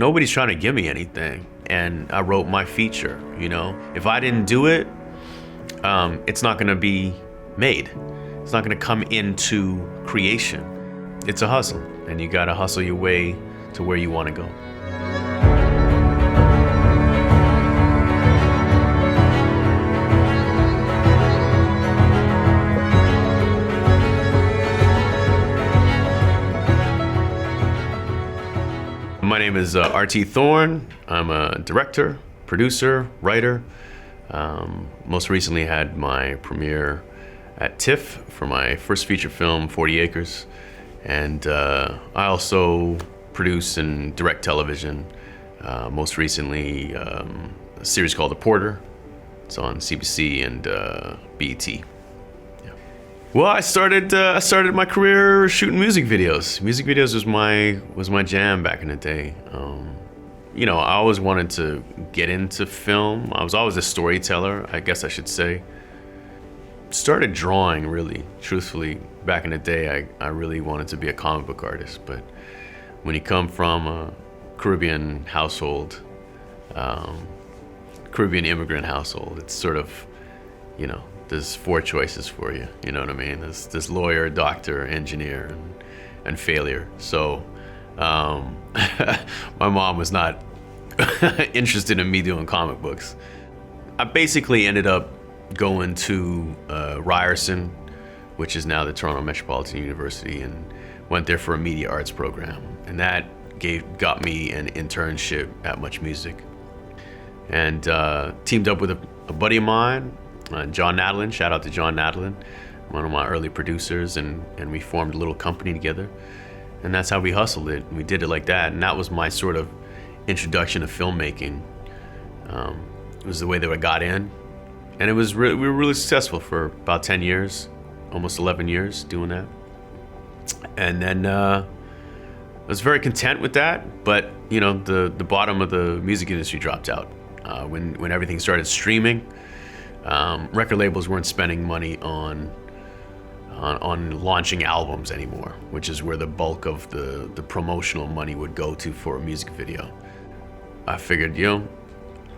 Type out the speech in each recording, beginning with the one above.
nobody's trying to give me anything. And I wrote my feature, you know. If I didn't do it, it's not gonna be made. It's not gonna come into creation. It's a hustle, and you gotta hustle your way to where you wanna go. My name is RT Thorne. I'm a director, producer, writer. Most recently had my premiere at TIFF for my first feature film, 40 Acres. And I also produce and direct television. Most recently, a series called The Porter. It's on CBC and BET. Well, I started my career shooting music videos. Music videos was my jam back in the day. You know, I always wanted to get into film. I was always a storyteller, I guess I should say. Started drawing, really, truthfully. Back in the day, I really wanted to be a comic book artist. But when you come from a Caribbean household, Caribbean immigrant household, it's sort of, you know, there's four choices for you, you know what I mean? There's lawyer, doctor, engineer, and failure. So my mom was not interested in me doing comic books. I basically ended up going to Ryerson, which is now the Toronto Metropolitan University, and went there for a media arts program. And that got me an internship at Much Music. And teamed up with a buddy of mine, John Nadlin. Shout out to John Nadlin, one of my early producers, and we formed a little company together. And that's how we hustled it. We did it like that, and that was my sort of introduction to filmmaking. It was the way that I got in, and we were really successful for about 10 years, almost 11 years doing that. And then I was very content with that, but you know, the bottom of the music industry dropped out when everything started streaming. Record labels weren't spending money on launching albums anymore, which is where the bulk of the promotional money would go to for a music video. I figured, you know,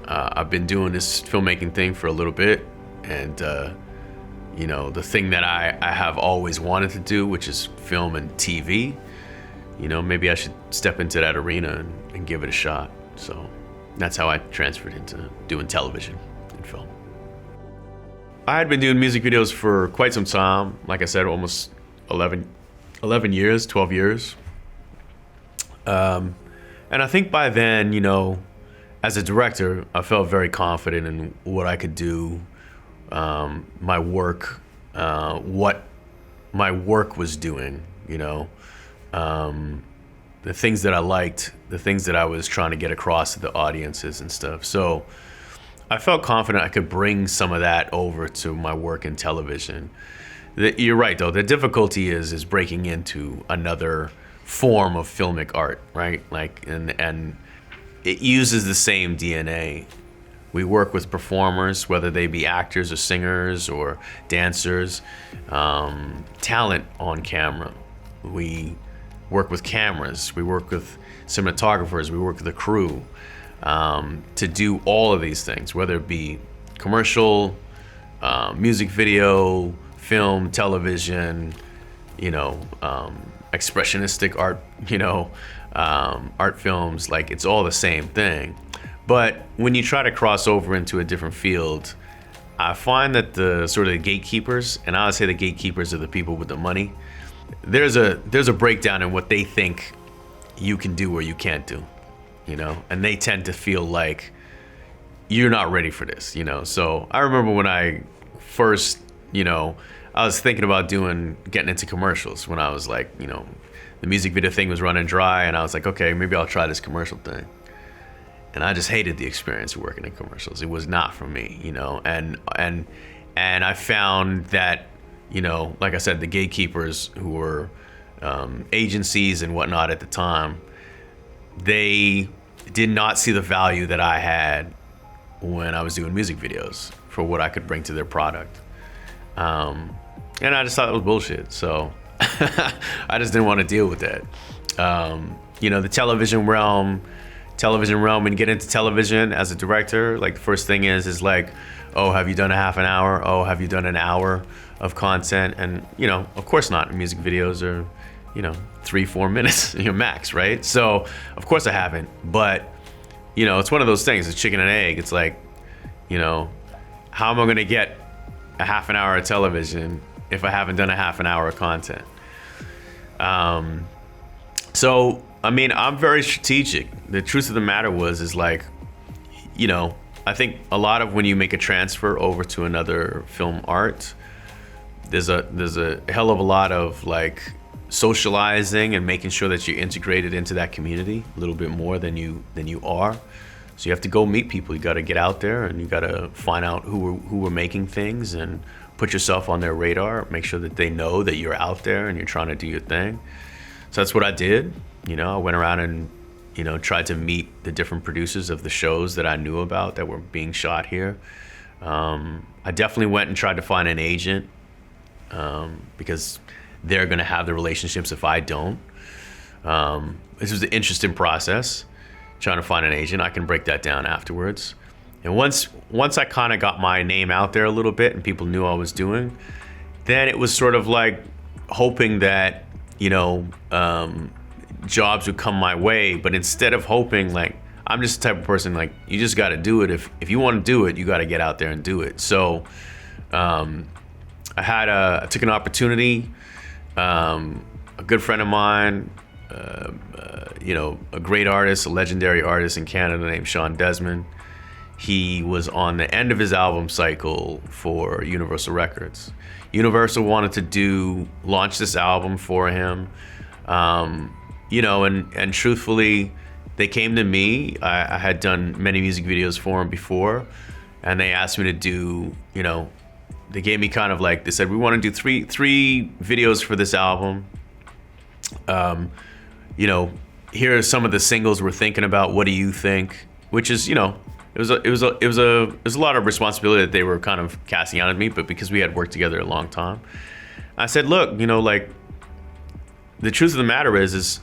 I've been doing this filmmaking thing for a little bit, and you know, the thing that I have always wanted to do, which is film and TV, you know, maybe I should step into that arena and give it a shot. So that's how I transferred into doing television and film. I had been doing music videos for quite some time. Like I said, almost 11 years, 12 years. And I think by then, you know, as a director, I felt very confident in what I could do, my work, what my work was doing, you know, the things that I liked, the things that I was trying to get across to the audiences and stuff. So I felt confident I could bring some of that over to my work in television. You're right, though. The difficulty is breaking into another form of filmic art, right? Like, and it uses the same DNA. We work with performers, whether they be actors or singers or dancers, talent on camera. We work with cameras. We work with cinematographers. We work with the crew. To do all of these things, whether it be commercial, music video, film, television, you know, expressionistic art, you know, art films, like it's all the same thing. But when you try to cross over into a different field, I find that the sort of gatekeepers, and I would say the gatekeepers are the people with the money, there's a breakdown in what they think you can do or you can't do. You know, and they tend to feel like you're not ready for this, you know. So I remember when I first, you know, I was thinking about getting into commercials when I was like, you know, the music video thing was running dry, and I was like, okay, maybe I'll try this commercial thing. And I just hated the experience of working in commercials. It was not for me, you know, and I found that, you know, like I said, the gatekeepers who were agencies and whatnot at the time, they did not see the value that I had when I was doing music videos for what I could bring to their product. And I just thought it was bullshit. So I just didn't want to deal with that. You know, the television realm television realm and get into television as a director, like the first thing is like, oh, have you done a half an hour? Oh, have you done an hour of content? And, you know, of course not. Music videos are, you know, 3-4 minutes, your max, right? So, of course I haven't. But, you know, it's one of those things, it's chicken and egg. It's like, you know, how am I going to get a half an hour of television if I haven't done a half an hour of content? So, I mean, I'm very strategic. The truth of the matter is like, you know, I think a lot of when you make a transfer over to another film art, there's a hell of a lot of like socializing and making sure that you're integrated into that community a little bit more than you are. So you have to go meet people. You got to get out there and you got to find out who are making things and put yourself on their radar. Make sure that they know that you're out there and you're trying to do your thing. So that's what I did. You know, I went around and, you know, tried to meet the different producers of the shows that I knew about that were being shot here. I definitely went and tried to find an agent because they're going to have the relationships if I don't. This was an interesting process, trying to find an agent. I can break that down afterwards. And once I kind of got my name out there a little bit and people knew I was doing, then it was sort of like hoping that, you know, jobs would come my way. But instead of hoping, like, I'm just the type of person, like, you just got to do it. If you want to do it, you got to get out there and do it. So I took an opportunity. A good friend of mine, you know, a great artist, a legendary artist in Canada named Sean Desmond. He was on the end of his album cycle for Universal Records. Universal wanted to launch this album for him. You know, and truthfully, they came to me. I had done many music videos for him before, and they asked me to do, you know, they gave me kind of like, they said, we want to do three videos for this album. You know, here are some of the singles we're thinking about. What do you think? Which is, you know, it was a lot of responsibility that they were kind of casting out at me, but because we had worked together a long time, I said, look, you know, like, the truth of the matter is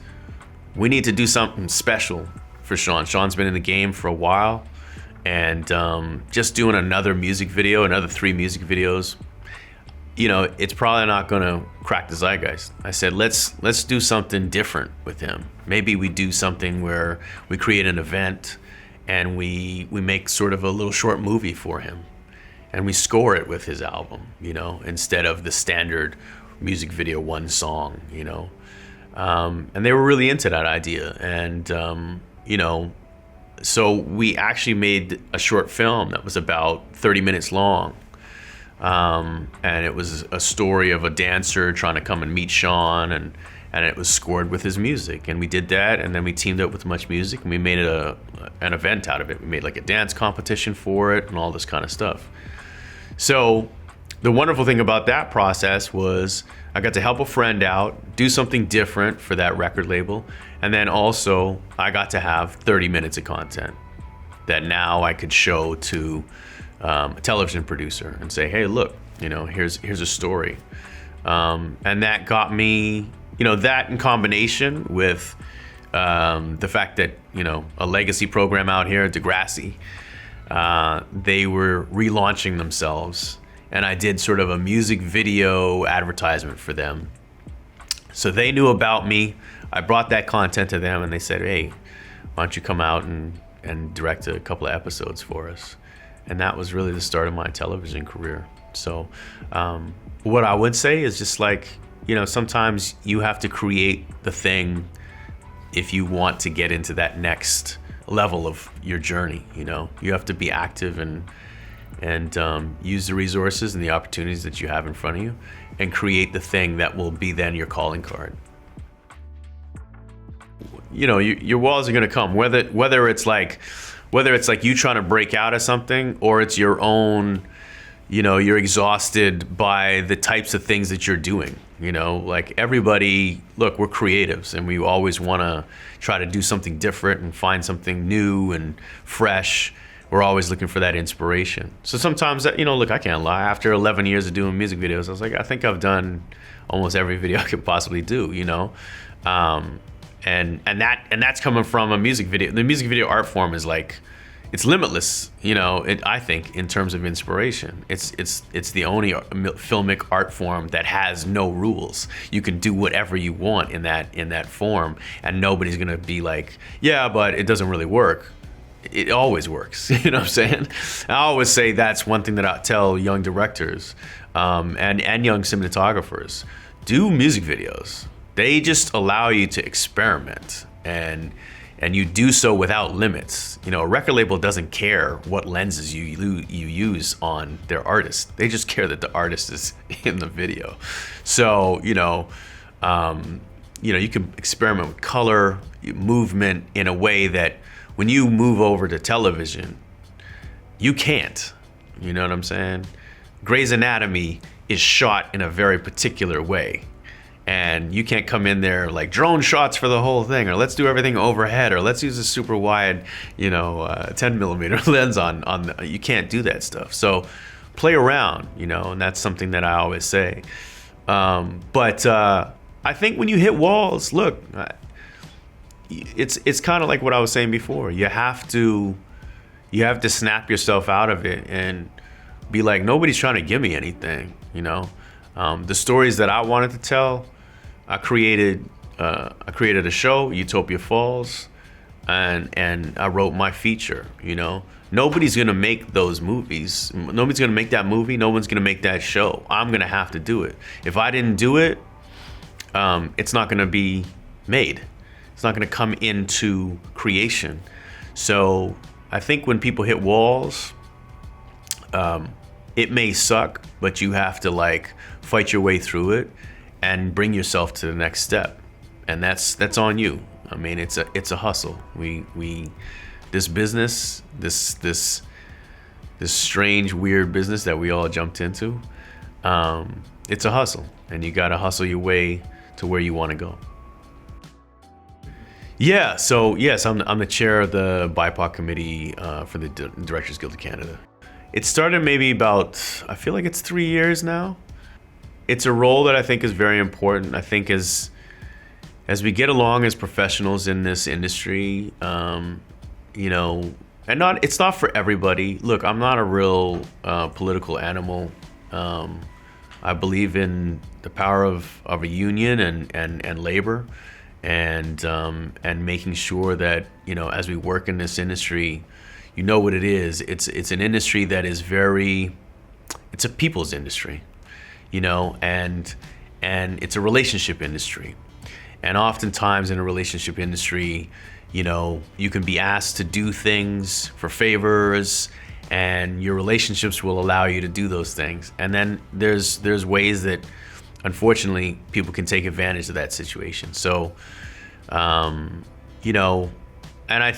we need to do something special for Sean. Sean's been in the game for a while, and just doing another music video, another 3 music videos, you know, it's probably not gonna crack the zeitgeist. I said, let's do something different with him. Maybe we do something where we create an event and we make sort of a little short movie for him, and we score it with his album, you know, instead of the standard music video, one song, you know. And they were really into that idea. And, you know, so we actually made a short film that was about 30 minutes long. And it was a story of a dancer trying to come and meet Sean, and it was scored with his music. And we did that, and then we teamed up with Much Music, and we made it an event out of it. We made like a dance competition for it and all this kind of stuff. So the wonderful thing about that process was I got to help a friend out, do something different for that record label, and then also I got to have 30 minutes of content that now I could show to a television producer and say, hey, look, you know, here's a story. And that got me, you know, that in combination with the fact that, you know, a legacy program out here, Degrassi, they were relaunching themselves. And I did sort of a music video advertisement for them. So they knew about me. I brought that content to them, and they said, hey, why don't you come out and direct a couple of episodes for us? And that was really the start of my television career. So what I would say is just like, you know, sometimes you have to create the thing if you want to get into that next level of your journey. You know, you have to be active and use the resources and the opportunities that you have in front of you and create the thing that will be then your calling card. You know, your walls are going to come, whether it's like you trying to break out of something, or it's your own, you know, you're exhausted by the types of things that you're doing. You know, like everybody, look, we're creatives and we always want to try to do something different and find something new and fresh. We're always looking for that inspiration. So sometimes, you know, look, I can't lie. After 11 years of doing music videos, I was like, I think I've done almost every video I could possibly do, you know? and that's coming from a music video. The music video art form is like, it's limitless, you know. I think in terms of inspiration, it's the only filmic art form that has no rules. You can do whatever you want in that form, and nobody's gonna be like, yeah, but it doesn't really work. It always works. You know what I'm saying? I always say that's one thing that I tell young directors and young cinematographers: do music videos. They just allow you to experiment, and you do so without limits. You know, a record label doesn't care what lenses you use on their artist. They just care that the artist is in the video. So, you know, you can experiment with color, movement in a way that when you move over to television, you can't. You know what I'm saying? Grey's Anatomy is shot in a very particular way. And you can't come in there like drone shots for the whole thing, or let's do everything overhead, or let's use a super wide, 10 millimeter lens on. You can't do that stuff. So play around, and that's something that I always say. But I think when you hit walls, look, it's kind of like what I was saying before. You have to snap yourself out of it and be like, nobody's trying to give me anything, The stories that I wanted to tell, I created a show, Utopia Falls, and I wrote my feature. Nobody's gonna make those movies. Nobody's gonna make that movie. No one's gonna make that show. I'm gonna have to do it. If I didn't do it, it's not gonna be made. It's not gonna come into creation. So I think when people hit walls, it may suck, but you have to fight your way through it and bring yourself to the next step, and that's on you. I mean, it's a hustle. This business, this strange, weird business that we all jumped into, it's a hustle, and you got to hustle your way to where you want to go. Yeah. So yes, I'm the chair of the BIPOC committee for the Directors Guild of Canada. It started maybe about, I feel like it's 3 years now. It's a role that I think is very important. I think as we get along as professionals in this industry, and it's not for everybody. Look, I'm not a real political animal. I believe in the power of a union and labor, and making sure that, as we work in this industry, you know what it is. It's an industry that is it's a people's industry, and it's a relationship industry. And oftentimes in a relationship industry, you can be asked to do things for favors, and your relationships will allow you to do those things. And then there's ways that, unfortunately, people can take advantage of that situation. So, and I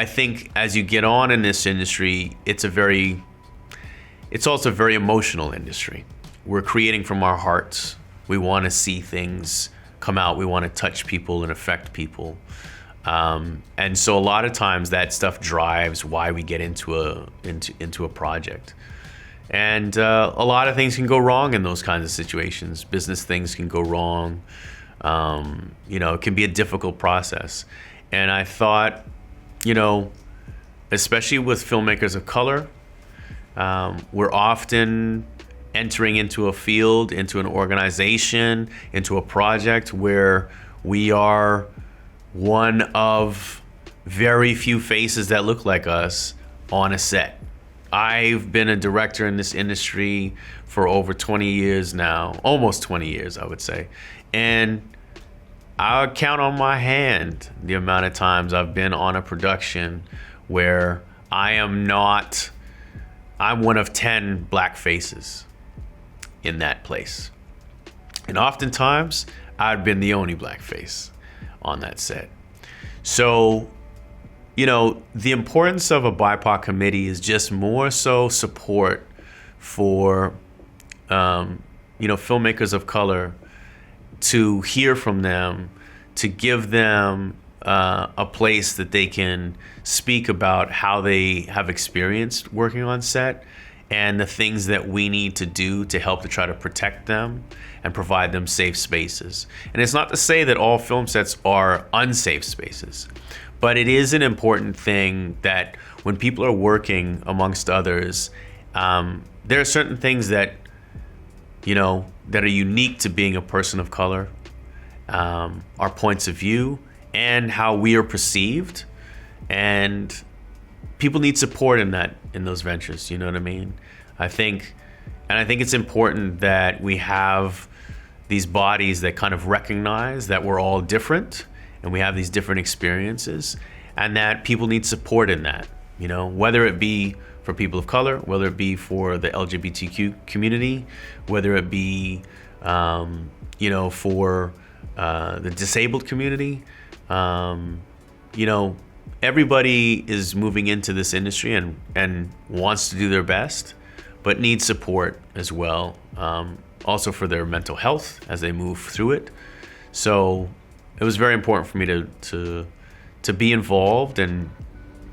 think as you get on in this industry, it's also a very emotional industry. We're creating from our hearts. We want to see things come out. We want to touch people and affect people. And so a lot of times that stuff drives why we get into a project. And a lot of things can go wrong in those kinds of situations. Business things can go wrong. It can be a difficult process. And I thought, especially with filmmakers of color, we're often entering into a field, into an organization, into a project where we are one of very few faces that look like us on a set. I've been a director in this industry for over 20 years now, almost 20 years, I would say. And I would count on my hand the amount of times I've been on a production where I'm one of 10 black faces in that place. And oftentimes I'd been the only black face on that set. So, the importance of a BIPOC committee is just more so support for, filmmakers of color, to hear from them, to give them a place that they can speak about how they have experienced working on set, and the things that we need to do to help to try to protect them and provide them safe spaces. And it's not to say that all film sets are unsafe spaces, but it is an important thing that when people are working amongst others, there are certain things that, that are unique to being a person of color, our points of view, and how we are perceived. And people need support in those ventures. You know what I mean? I think it's important that we have these bodies that kind of recognize that we're all different and we have these different experiences, and that people need support in that, whether it be for people of color, whether it be for the LGBTQ community, whether it be, for the disabled community. Everybody is moving into this industry and wants to do their best, but needs support as well, also for their mental health as they move through it. So it was very important for me to be involved and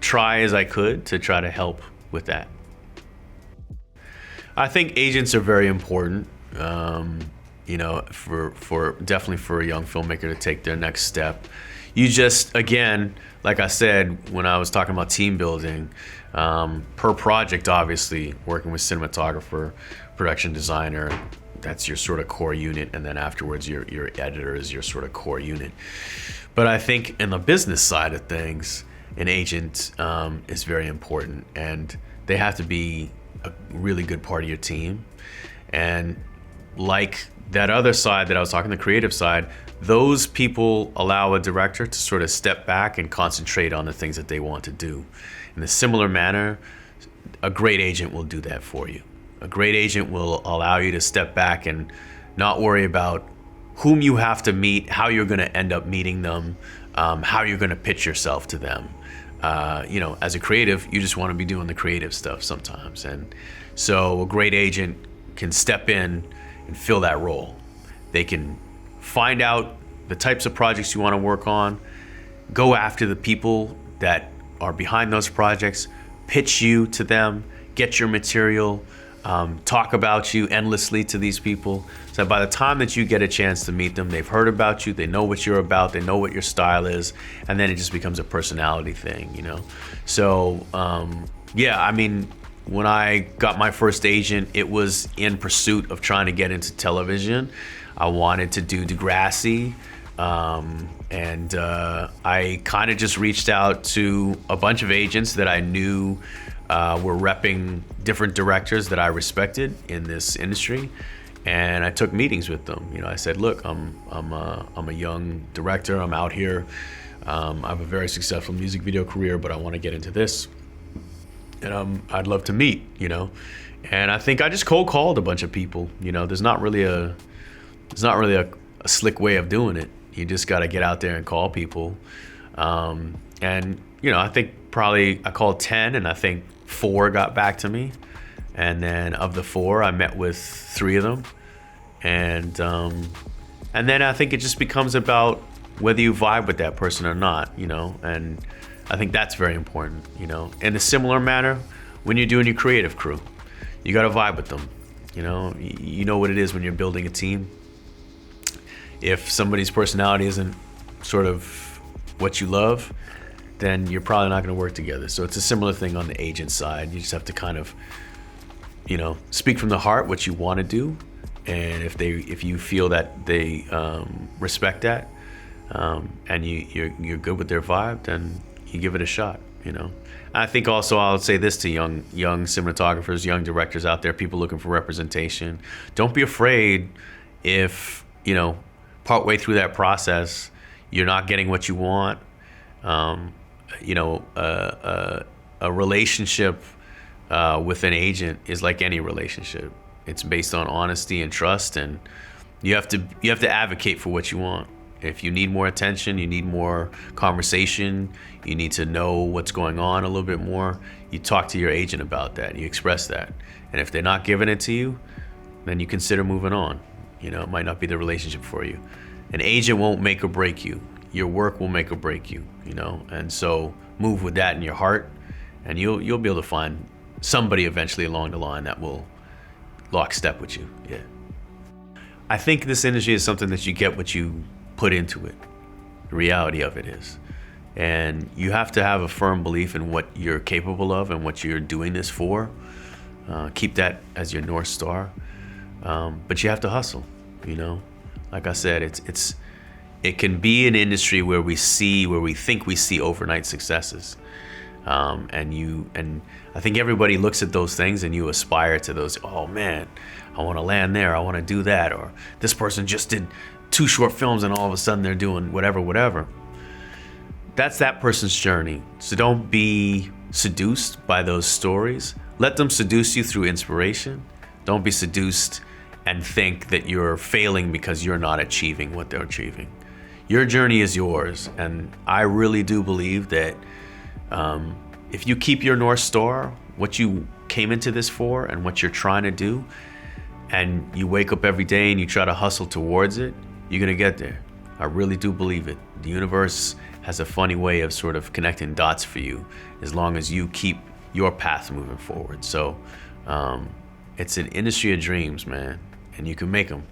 try as I could to try to help with that. I think agents are very important, for definitely for a young filmmaker to take their next step. You just, again, like I said, when I was talking about team building, per project, obviously, working with cinematographer, production designer, that's your sort of core unit. And then afterwards, your editor is your sort of core unit. But I think in the business side of things, an agent is very important. And they have to be a really good part of your team. And like that other side that I was talking, the creative side, those people allow a director to sort of step back and concentrate on the things that they want to do. In a similar manner, a great agent will do that for you. A great agent will allow you to step back and not worry about whom you have to meet, how you're going to end up meeting them, how you're going to pitch yourself to them. As a creative, you just want to be doing the creative stuff sometimes. And so a great agent can step in and fill that role. They can find out the types of projects you want to work on, go after the people that are behind those projects, pitch you to them, get your material, talk about you endlessly to these people. So by the time that you get a chance to meet them, they've heard about you, they know what you're about, they know what your style is, and then it just becomes a personality thing, So, when I got my first agent, it was in pursuit of trying to get into television. I wanted to do Degrassi, and I kind of just reached out to a bunch of agents that I knew were repping different directors that I respected in this industry, and I took meetings with them. I said, "Look, I'm a young director. I'm out here. I have a very successful music video career, but I want to get into this, and I'd love to meet." And I think I just cold called a bunch of people. There's not really a slick way of doing it. You just got to get out there and call people. I think probably I called 10, and I think 4 got back to me. And then of the 4, I met with 3 of them. And then I think it just becomes about whether you vibe with that person or not, and I think that's very important, In a similar manner, when you're doing your creative crew, you got to vibe with them. You know what it is when you're building a team. If somebody's personality isn't sort of what you love, then you're probably not going to work together. So it's a similar thing on the agent side. You just have to kind of, speak from the heart what you want to do, and if you feel that they respect that, and you're good with their vibe, then you give it a shot. I think also I'll say this to young cinematographers, young directors out there, people looking for representation. Don't be afraid if partway through that process you're not getting what you want. A relationship with an agent is like any relationship. It's based on honesty and trust, and you have to advocate for what you want. If you need more attention, you need more conversation, you need to know what's going on a little bit more, you talk to your agent about that, you express that. And if they're not giving it to you, then you consider moving on. It might not be the relationship for you. An agent won't make or break you. Your work will make or break you, And so move with that in your heart, and you'll be able to find somebody eventually along the line that will lockstep with you. Yeah. I think this industry is something that you get what you put into it. The reality of it is. And you have to have a firm belief in what you're capable of and what you're doing this for. Keep that as your North Star. But you have to hustle, you know? Like I said, it can be an industry where we think we see overnight successes. And I think everybody looks at those things and you aspire to those. Oh man, I want to land there. I want to do that. Or this person just did 2 short films and all of a sudden they're doing whatever. That's that person's journey. So don't be seduced by those stories. Let them seduce you through inspiration. Don't be seduced and think that you're failing because you're not achieving what they're achieving. Your journey is yours. And I really do believe that if you keep your North Star, what you came into this for and what you're trying to do, and you wake up every day and you try to hustle towards it, you're gonna get there. I really do believe it. The universe has a funny way of sort of connecting dots for you as long as you keep your path moving forward. So it's an industry of dreams, man, and you can make them.